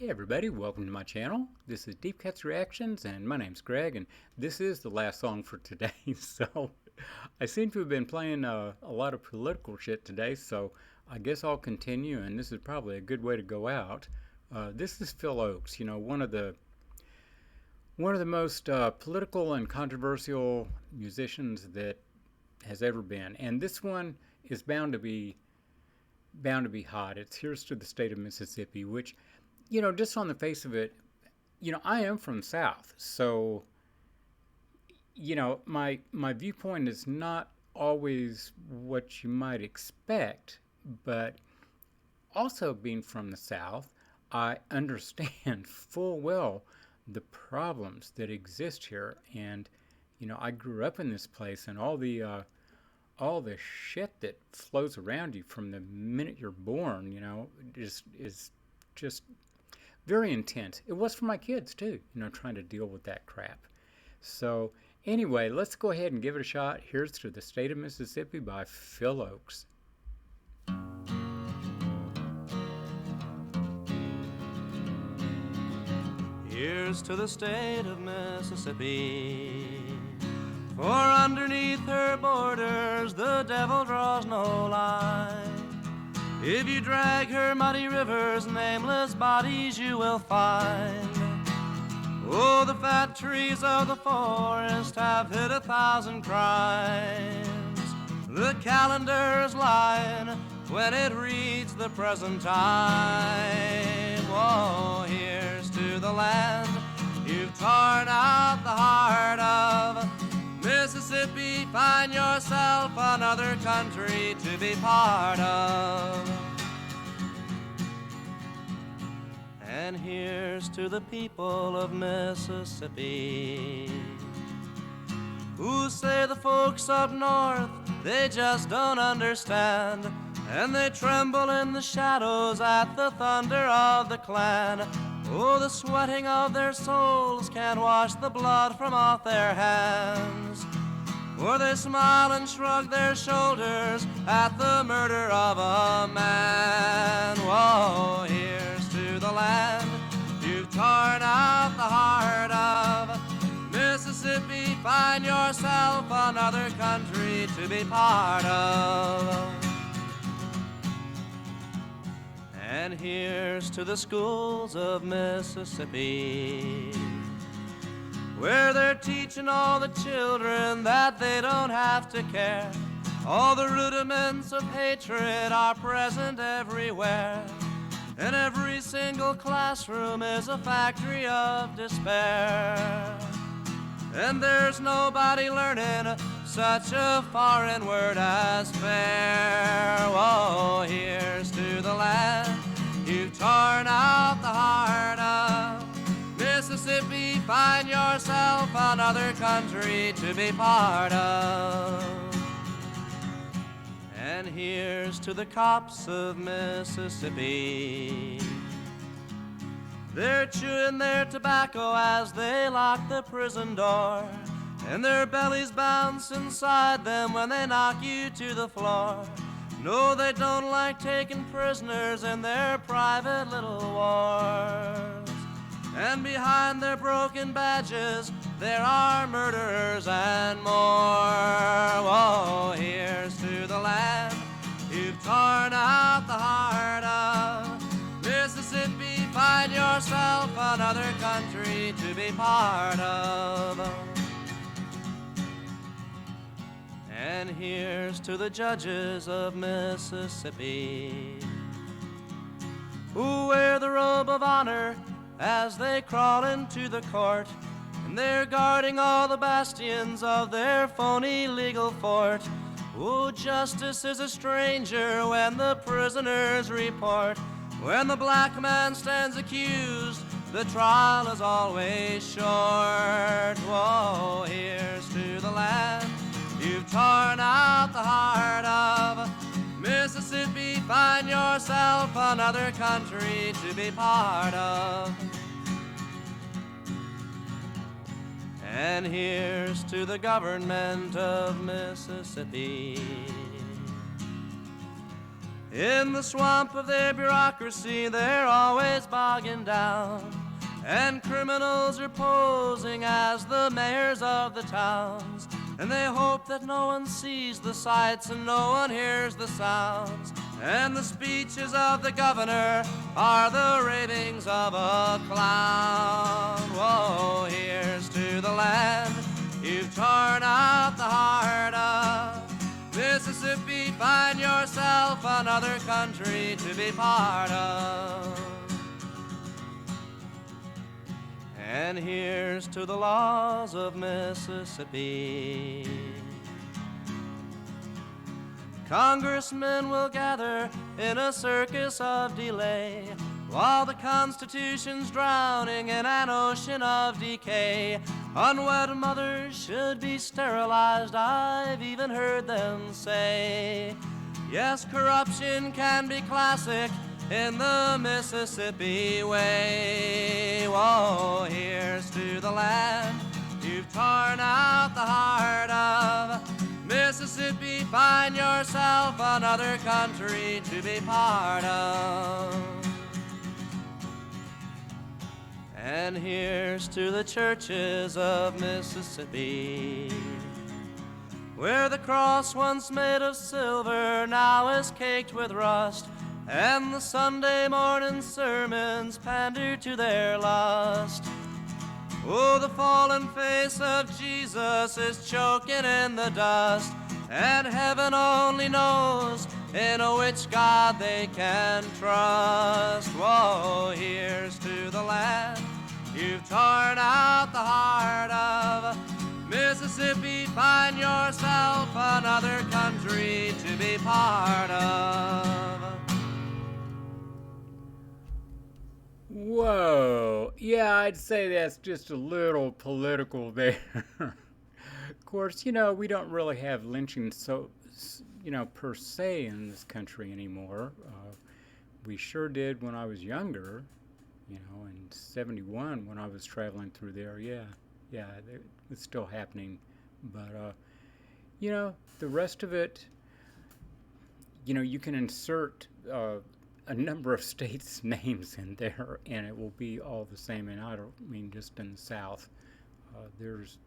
Hey everybody, welcome to my channel. This is Deep Cuts Reactions and my name's Greg, and this is the last song for today. So I seem to have been playing a lot of political shit today, so I guess I'll continue, and this is probably a good way to go out. This is Phil Ochs, one of the most political and controversial musicians that has ever been, and this one is bound to be hot. It's Here's to the State of Mississippi, which, just on the face of it, I am from the South, so, my viewpoint is not always what you might expect, but also being from the South, I understand full well the problems that exist here, and, I grew up in this place, and all the shit that flows around you from the minute you're born, is just very intense. It was for my kids too, trying to deal with that crap. So anyway, let's go ahead and give it a shot. Here's to the State of Mississippi by Phil Ochs. Here's to the state of Mississippi, for underneath her borders the devil draws no line. If you drag her muddy rivers, nameless bodies you will find. Oh, the fat trees of the forest have hid 1,000 crimes. The calendar's lying when it reads the present time. Oh, here's to the land you've torn out the heart of. Mississippi, find yourself another country to be part of. And here's to the people of Mississippi, who say the folks up north, they just don't understand, and they tremble in the shadows at the thunder of the Klan. Oh, the sweating of their souls can't wash the blood from off their hands, or they smile and shrug their shoulders at the murder of a man. Whoa, here's to the land you've torn out the heart of. Mississippi, find yourself another country to be part of. And here's to the schools of Mississippi, where they're teaching all the children that they don't have to care. All the rudiments of hatred are present everywhere, and every single classroom is a factory of despair. And there's nobody learning such a foreign word as fair. Whoa, here's to the land you've torn out the heart of. Mississippi, find yourself another country to be part of. And here's to the cops of Mississippi, they're chewing their tobacco as they lock the prison door, and their bellies bounce inside them when they knock you to the floor. No, they don't like taking prisoners in their private little wars, and behind their broken badges there are murderers and more. Whoa, here's to the land you've torn out the heart of. Mississippi, find yourself another country to be part of. And here's to the judges of Mississippi, who wear the robe of honor as they crawl into the court, and they're guarding all the bastions of their phony legal fort. Oh, justice is a stranger when the prisoners report. When the black man stands accused, the trial is always short. Whoa, here's to the land you've torn out the heart of. Mississippi, find yourself another country to be part of. And here's to the government of Mississippi, In the swamp of their bureaucracy, they're always bogging down. And criminals are posing as the mayors of the towns. And they hope that no one sees the sights and no one hears the sounds. And the speeches of the governor are the ravings of a clown. Whoa, here's to the land you've torn out the heart of. Mississippi, find yourself another country to be part of. And here's to the laws of Mississippi. Congressmen will gather in a circus of delay, while the Constitution's drowning in an ocean of decay. Unwed mothers should be sterilized, I've even heard them say. Yes, corruption can be classic in the Mississippi way. Whoa, here's to the land you've torn out the heart of. Mississippi, find yourself another country to be part of. And here's to the churches of Mississippi, where the cross once made of silver now is caked with rust, and the Sunday morning sermons pander to their lust. Oh, the fallen face of Jesus is choking in the dust, and heaven only knows in which God they can trust. Whoa, here's to the land you've torn out the heart of. Mississippi, find yourself another country to be part of. Whoa. Yeah, I'd say that's just a little political there. Of course, we don't really have lynching per se in this country anymore. We sure did when I was younger, in 71 when I was traveling through there. Yeah, it's still happening. But, the rest of it, you can insert a number of states' names in there, and it will be all the same. And I don't mean just in the South. There's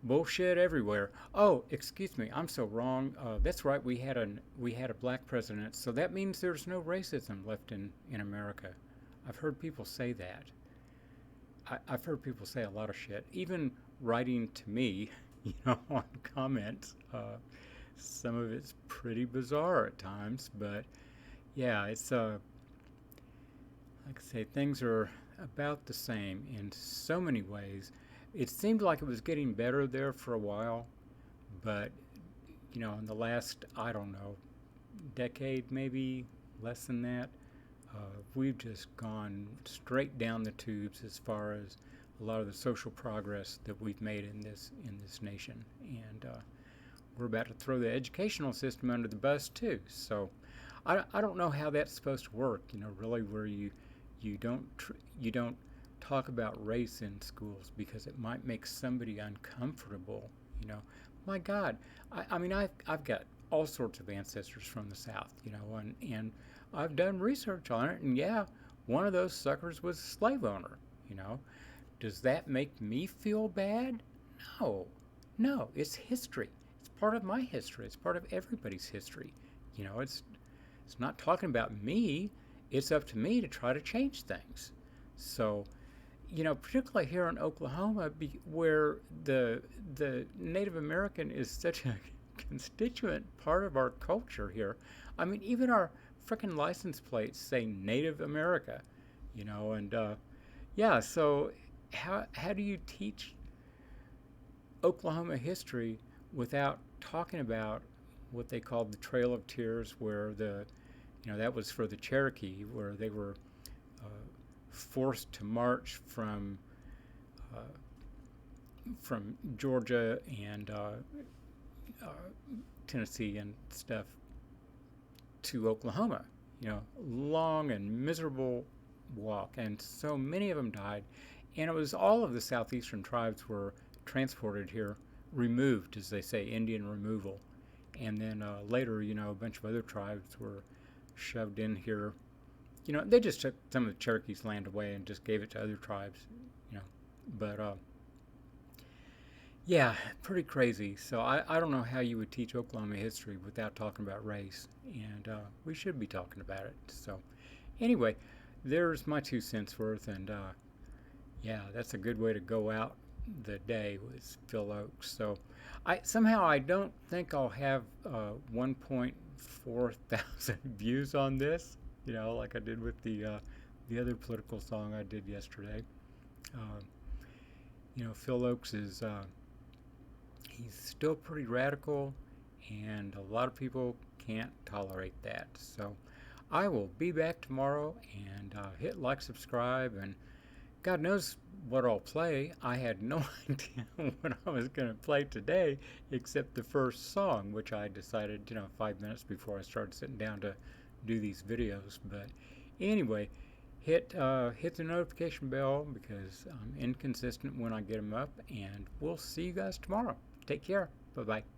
bullshit everywhere. Oh, excuse me, I'm so wrong. That's right. We had a black president, so that means there's no racism left in America. I've heard people say that. I've heard people say a lot of shit, even writing to me, on comments. Some of it's pretty bizarre at times, but yeah, it's like I say, things are about the same in so many ways. It seemed like it was getting better there for a while, but in the last, I don't know, decade, maybe less than that, we've just gone straight down the tubes as far as a lot of the social progress that we've made in this nation, and we're about to throw the educational system under the bus too. So I don't know how that's supposed to work. Really, where you don't talk about race in schools because it might make somebody uncomfortable. My God, I mean I've got all sorts of ancestors from the South. And I've done research on it, and yeah, one of those suckers was a slave owner. Does that make me feel bad? No, it's history. It's part of my history. It's part of everybody's history. It's not talking about me. It's up to me to try to change things. So, particularly here in Oklahoma, where the Native American is such a constituent part of our culture here. I mean, even our frickin' license plates say Native America, and yeah. So, how do you teach Oklahoma history without talking about what they called the Trail of Tears, where that was for the Cherokee, where they were forced to march from Georgia and Tennessee and stuff to Oklahoma. Long and miserable walk, and so many of them died. And it was all of the southeastern tribes were transported here, removed, as they say, Indian removal. And then later, a bunch of other tribes were shoved in here. They just took some of the Cherokees' land away and just gave it to other tribes. You know, but yeah, pretty crazy. So I don't know how you would teach Oklahoma history without talking about race, and we should be talking about it. So anyway, there's my 2 cents worth, and yeah, that's a good way to go out the day with Phil Oaks. So I don't think I'll have 1.4 thousand views on this. Like I did with the other political song I did yesterday. Um, Phil Oaks is he's still pretty radical, and a lot of people can't tolerate that. So I will be back tomorrow and hit like, subscribe, and God knows what I'll play. I had no idea what I was going to play today except the first song, which I decided, 5 minutes before I started sitting down to do these videos. But anyway, hit the notification bell because I'm inconsistent when I get them up, and we'll see you guys tomorrow. Take care. Bye bye.